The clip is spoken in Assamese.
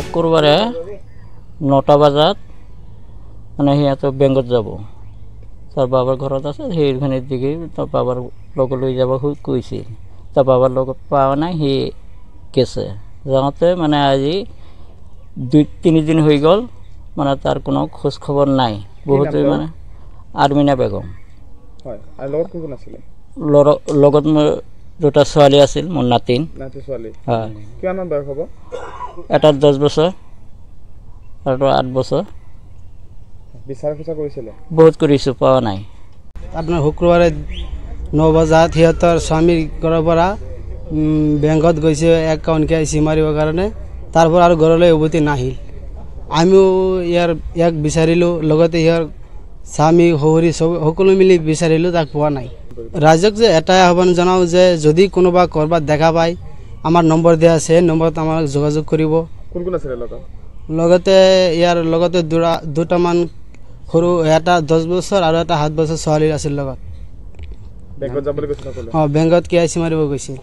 শুক্ৰবাৰে 9টা বজাত মানে সিহঁতে বেংকত যাব তাৰ বাবাৰ ঘৰত আছে সেইখিনিৰ দিকে তাৰ বাবাৰ লগত লৈ যাব কৈছিল তাৰ বাবাৰ লগত পোৱা নাই সি গেছে যাওঁতে মানে আজি 2-3 দিন হৈ গ'ল মানে তাৰ কোনো খোজ খবৰ নাই বহুত মানে আৰ্মিনা বেগম হয় আৰু লগত কোন আছিল লগত মোৰ দুটা ছোৱালী আছিল মোৰ নাতি ছোৱালী হয় কিমান মান বয়স হ'ব এটা 10 বছৰ আৰু 8 বছৰ বিচাৰ কৰিছিল বহুত কৰিছো পোৱা নাই আপোনাৰ শুক্ৰবাৰে 9 বজাত সিহঁতৰ স্বামীৰ ঘৰৰ পৰা বেংকত গৈছে একাউণ্ট কেইচি মাৰিবৰ কাৰণে তাৰ পৰা আৰু ঘৰলৈ উভতি নাহিল আমিও ইয়াক বিচাৰিলোঁ লগতে ইয়াৰ স্বামী শহুৰী সকলো মিলি বিচাৰিলোঁ তাক পোৱা নাই ৰাইজক যে এটাই আহ্বান জনাওঁ যে যদি কোনোবা ক'ৰবাত দেখা পায় আমাৰ নম্বৰ দিয়া আছে সেই নম্বৰত আমাক যোগাযোগ কৰিব কোন কোন আছিল লগতে ইয়াৰ লগতে দুটামান সৰু এটা 10 বছৰ আৰু এটা 7 বছৰ ছোৱালী আছিল লগত বেংকত যাবলৈ গৈছিল বেংকত কেইচি মাৰিব গৈছিল